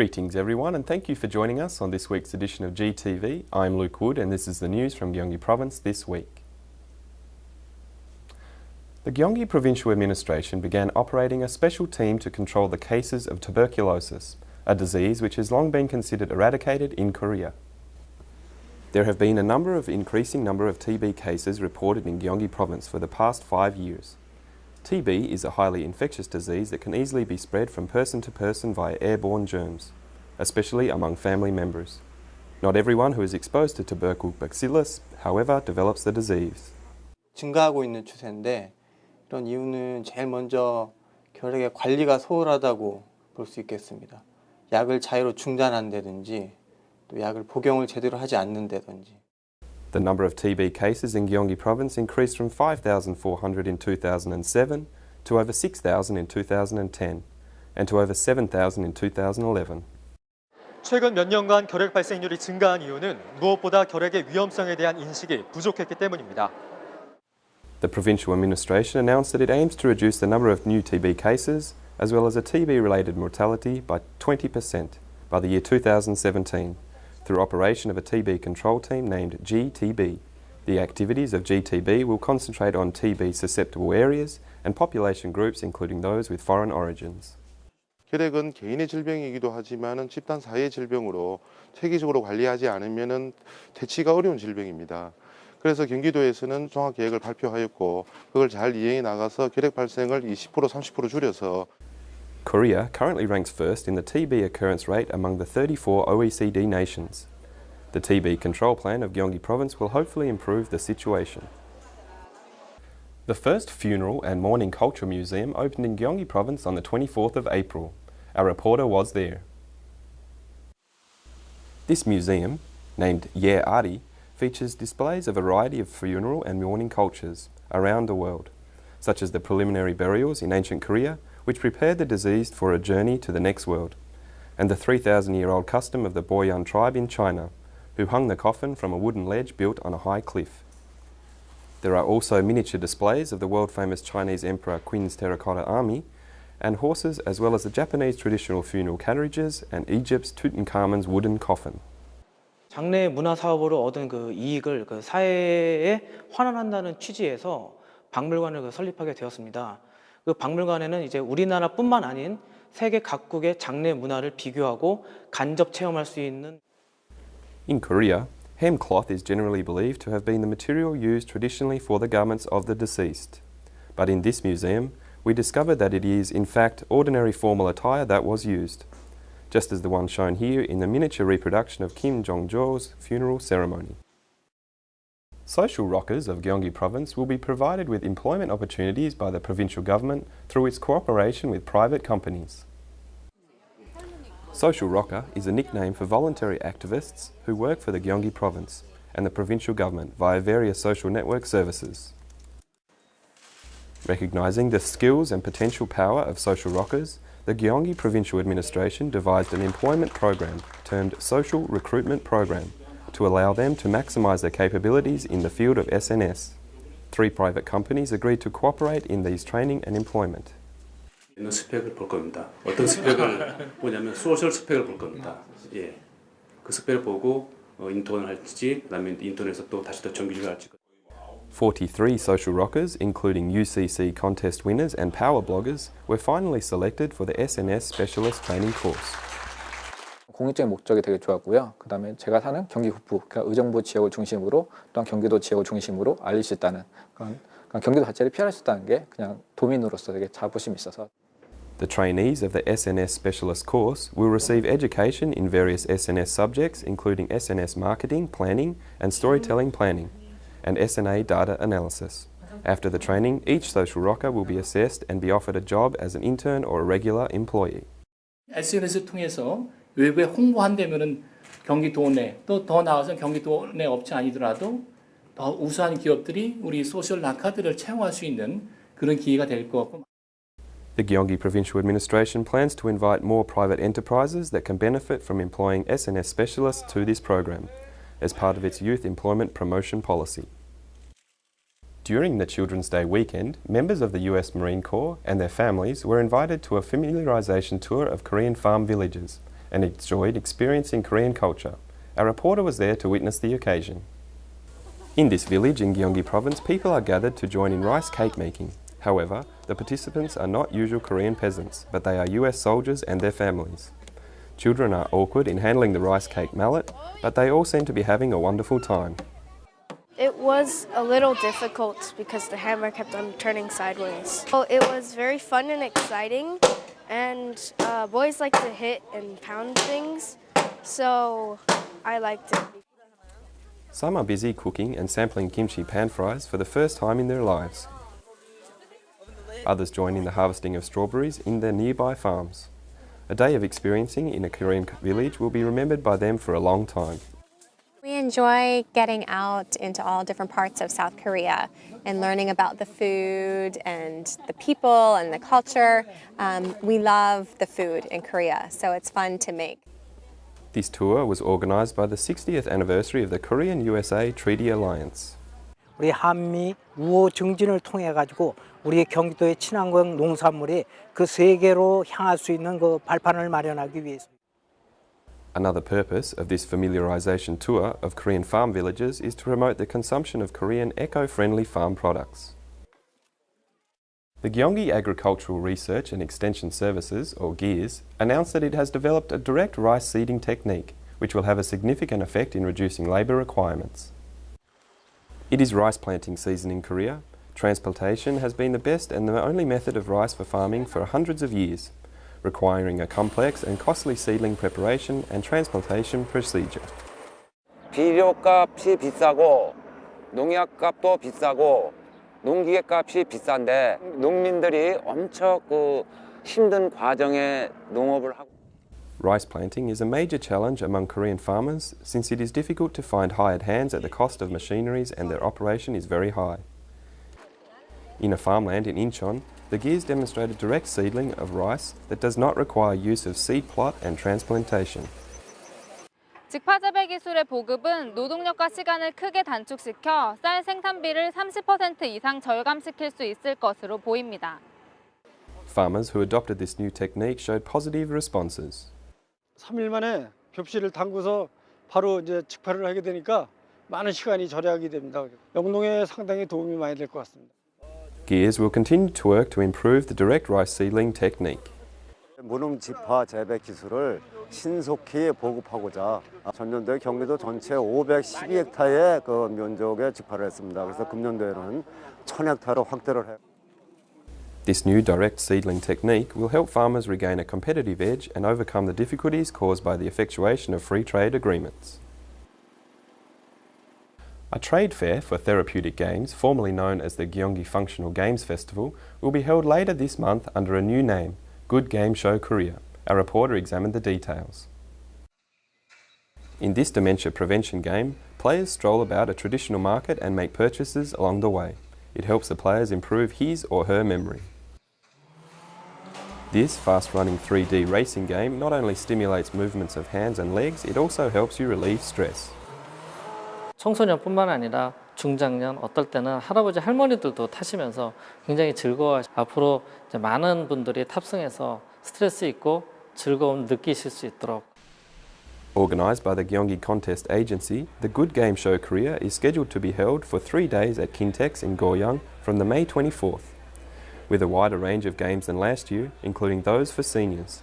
Greetings everyone, and thank you for joining us on this week's edition of GTV. I'm Luke Wood and this is the news from Gyeonggi Province this week. The Gyeonggi Provincial Administration began operating a special team to control the cases of tuberculosis, a disease which has long been considered eradicated in Korea. There have been increasing number of TB cases reported in Gyeonggi Province for the past 5 years. TB is a highly infectious disease that can easily be spread from person to person via airborne germs, especially among family members. Not everyone who is exposed to tubercle bacillus, however, develops the disease. 증가하고 있는 추세인데 이런 이유는 제일 먼저 결핵의 관리가 소홀하다고 볼 수 있겠습니다. 약을 자유로 중단한다든지 또 약을 복용을 제대로 하지 않는다든지. The number of TB cases in Gyeonggi Province increased from 5,400 in 2007 to over 6,000 in 2010 and to over 7,000 in 2011. 최근 몇 년간 결핵 발생률이 증가한 이유는 무엇보다 결핵의 위험성에 대한 인식이 부족했기 때문입니다. The provincial administration announced that it aims to reduce the number of new TB cases as well as a TB-related mortality by 20% by the year 2017. Through operation of a TB control team named GTB. The activities of GTB will concentrate on TB susceptible areas and population groups including those with foreign origins. 결핵은 개인의 질병이기도 하지만 집단 사회의 질병으로 체계적으로 관리하지 않으면 퇴치가 어려운 질병입니다. 그래서 경기도에서는 종합계획을 발표하였고 그걸 잘 이행해 나가서 결핵 발생을 20% 30% 줄여서 Korea currently ranks first in the TB occurrence rate among the 34 OECD nations. The TB control plan of Gyeonggi Province will hopefully improve the situation. The first funeral and mourning culture museum opened in Gyeonggi Province on the 24th of April. Our reporter was there. This museum, named Ye Ari, features displays of a variety of funeral and mourning cultures around the world, such as the preliminary burials in ancient Korea, which prepared the deceased for a journey to the next world, and the 3,000-year-old custom of the Boyan tribe in China, who hung the coffin from a wooden ledge built on a high cliff. There are also miniature displays of the world-famous Chinese Emperor Qin's terracotta army, and horses, as well as the Japanese traditional funeral carriages and Egypt's Tutankhamun's wooden coffin. 장래 문화 사업으로 얻은 그 이익을 그 사회에 환원한다는 취지에서 박물관을 설립하게 되었습니다. 그 박물관에는 이제 우리나라뿐만 아닌 세계 각국의 장례 문화를 비교하고 간접 체험할 수 있는. In Korea, hem cloth is generally believed to have been the material used traditionally for the garments of the deceased. But in this museum, we discovered that it is, in fact, ordinary formal attire that was used, just as the one shown here in the miniature reproduction of Kim Jong-jo's funeral ceremony. Social workers of Gyeonggi Province will be provided with employment opportunities by the provincial government through its cooperation with private companies. Social worker is a nickname for voluntary activists who work for the Gyeonggi Province and the provincial government via various social network services. Recognising the skills and potential power of social workers, the Gyeonggi Provincial Administration devised an employment program termed Social Recruitment Program to allow them to maximise their capabilities in the field of SNS. 3 private companies agreed to cooperate in these training and employment. 있는 스펙을 볼 겁니다. 어떤 스펙을 보냐면 소셜 스펙을 볼 겁니다. 예, 그 스펙을 보고 인턴을 할지, 그다음에 인턴에서 또 다시 더 정규직을 할지. 43 social rockers, including UCC contest winners and power bloggers, were finally selected for the SNS Specialist Training course. 공익적인 목적이 되게 좋았고요. 그 다음에 제가 사는 경기 북부, 그러니까 의정부 지역을 중심으로 또한 경기도 지역을 중심으로 알릴 수 있다는 그런 경기도 자체를 피할 수 있다는 게 그냥 도민으로서 되게 자부심이 있어서. The trainees of the SNS Specialist course will receive education in various SNS subjects, including SNS marketing, planning, and storytelling planning, and SNA data analysis. After the training, each social worker will be assessed and be offered a job as an intern or a regular employee. SNS를 통해서 외부에 홍보한다면은 경기도 내 또 더 나아서 경기도 내 업체 아니더라도 더 우수한 기업들이 우리 소셜 낙하들을 채용할 수 있는 그런 기회가 될 것 같고. The Gyeonggi Provincial Administration plans to invite more private enterprises that can benefit from employing SNS specialists to this program as part of its youth employment promotion policy. During the Children's Day weekend, members of the US Marine Corps and their families were invited to a familiarization tour of Korean farm villages and enjoyed experiencing Korean culture. Our reporter was there to witness the occasion. In this village in Gyeonggi Province, people are gathered to join in rice cake making. However, the participants are not usual Korean peasants, but they are US soldiers and their families. Children are awkward in handling the rice cake mallet, but they all seem to be having a wonderful time. It was a little difficult because the hammer kept on turning sideways. Oh, it was very fun and exciting, and boys like to hit and pound things, so I liked it. Some are busy cooking and sampling kimchi pan fries for the first time in their lives. Others join in the harvesting of strawberries in their nearby farms. A day of experiencing in a Korean village will be remembered by them for a long time. We enjoy getting out into all different parts of South Korea and learning about the food and the people and the culture. We love the food in Korea, so it's fun to make. This tour was organised by the 60th anniversary of the Korean-USA Treaty Alliance. 우리 한미 우호 증진을 통해 가지고 우리 경기도의 친환경 농산물이 그 세계로 향할 수 있는 그 발판을 마련하기 위해서. Another purpose of this familiarisation tour of Korean farm villages is to promote the consumption of Korean eco-friendly farm products. The Gyeonggi Agricultural Research and Extension Services, or GEARS, announced that it has developed a direct rice seeding technique, which will have a significant effect in reducing labour requirements. It is rice planting season in Korea. Transplantation has been the best and the only method of rice for farming for hundreds of years, requiring a complex and costly seedling preparation and transplantation procedure. 비료값이 비싸고 농약값도 비싸고 농기계값이 비싼데 농민들이 엄청 힘든 과정에 농업을 하고. Rice planting is a major challenge among Korean farmers since it is difficult to find hired hands at the cost of machineries and their operation is very high. In a farmland in Incheon, the GEARS demonstrated direct seedling of rice that does not require use of seed plot and transplantation. 직파재배 기술의 보급은 노동력과 시간을 크게 단축시켜 쌀 생산비를 30% 이상 절감시킬 수 있을 것으로 보입니다. Farmers who adopted this new technique showed positive responses. 3일 만에 벽실을 담그서 바로 이제 직파를 하게 되니까 많은 시간이 절약이 됩니다. 영농에 상당히 도움이 많이 될 것 같습니다. GEARS will continue to work to improve the direct rice seedling technique. 무농 직파 재배 기술을 신속히 보급하고자 전년도에 경기도 전체 512헥타의 그 면적에 직파를 했습니다. 그래서 금년도에는 1000헥타로 확대를 해요. This new direct seedling technique will help farmers regain a competitive edge and overcome the difficulties caused by the effectuation of free trade agreements. A trade fair for therapeutic games, formerly known as the Gyeonggi Functional Games Festival, will be held later this month under a new name, Good Game Show Korea. Our reporter examined the details. In this dementia prevention game, players stroll about a traditional market and make purchases along the way. It helps the players improve his or her memory. This fast-running 3D racing game not only stimulates movements of hands and legs, it also helps you relieve stress. 청소년뿐만 아니라 중장년, 어떨 때는 할아버지 할머니들도 타시면서 굉장히 즐거워하시고 앞으로 이제 많은 분들이 탑승해서 스트레스 있고 즐거움 느끼실 수 있도록. Organised by the Gyeonggi Contest Agency, the Good Game Show Korea is scheduled to be held for 3 days at Kintex in Goryeo from the May 24th, with a wider range of games than last year, including those for seniors.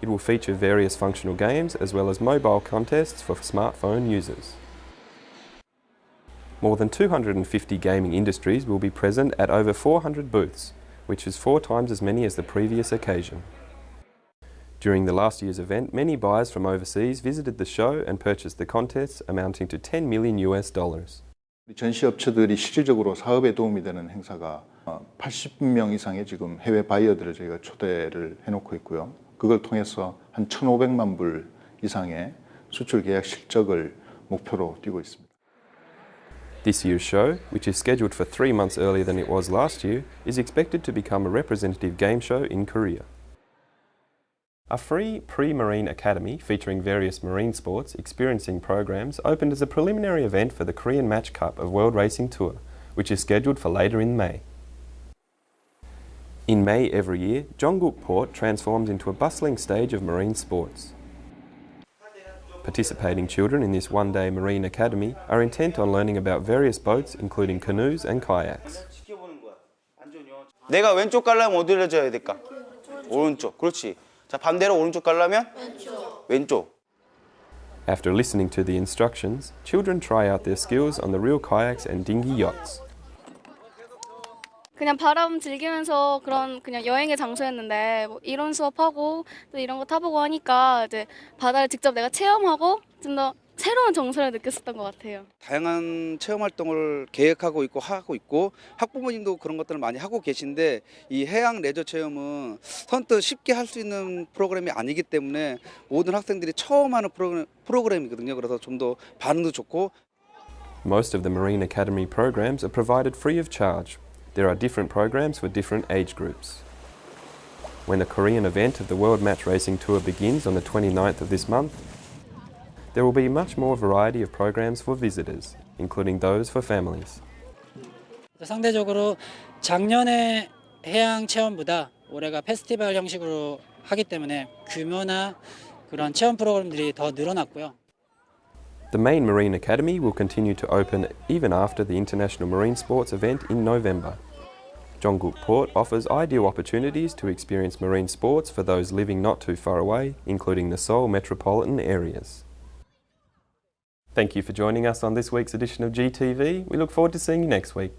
It will feature various functional games as well as mobile contests for smartphone users. More than 250 gaming industries will be present at over 400 booths, which is 4 times as many as the previous occasion. During the last year's event, many buyers from overseas visited the show and purchased the contests amounting to $10 million. 전시업체들이 실질적으로 사업에 도움이 되는 행사가 80명 이상의 지금 해외 바이어들을 저희가 초대를 해놓고 있고요. 그걸 통해서 한 1,500만 불 이상의 수출 계약 실적을 목표로 띄고 있습니다. This year's show, which is scheduled for 3 months earlier than it was last year, is expected to become a representative game show in Korea. A free pre-marine academy featuring various marine sports experiencing programs opened as a preliminary event for the Korean Match Cup of World Racing Tour, which is scheduled for later in May. In May every year, Jongguk Port transforms into a bustling stage of marine sports. Participating children in this one-day marine academy are intent on learning about various boats, including canoes and kayaks. 내가 왼쪽 가려면 어디를 져야 될까? 오른쪽. 그렇지. 자, 반대로 오른쪽 가려면 왼쪽. After listening to the instructions, children try out their skills on the real kayaks and dinghy yachts. 그냥 바람 즐기면서 그런 그냥 여행의 장소였는데 뭐 이론 수업하고 또 이런 거 타보고 하니까 이제 바다를 직접 내가 체험하고 좀 더 새로운 정서를 느꼈었던 것 같아요. 다양한 체험 활동을 계획하고 있고 하고 있고 학부모님도 그런 것들을 많이 하고 계신데 이 해양 레저 체험은 선뜻 쉽게 할 수 있는 프로그램이 아니기 때문에 모든 학생들이 처음 하는 프로그램이거든요. 그래서 좀 더 반응도 좋고. Most of the Marine Academy programs are provided free of charge. There are different programs for different age groups. When the Korean event of the World Match Racing Tour begins on the 29th of this month, there will be much more variety of programs for visitors, including those for families. 상대적으로 작년의 해양 체험보다 올해가 페스티벌 형식으로 하기 때문에 규모나 그런 체험 프로그램들이 더 늘어났고요. The main Marine Academy will continue to open even after the International Marine Sports event in November. Jongguk Port offers ideal opportunities to experience marine sports for those living not too far away, including the Seoul metropolitan areas. Thank you for joining us on this week's edition of GTV. We look forward to seeing you next week.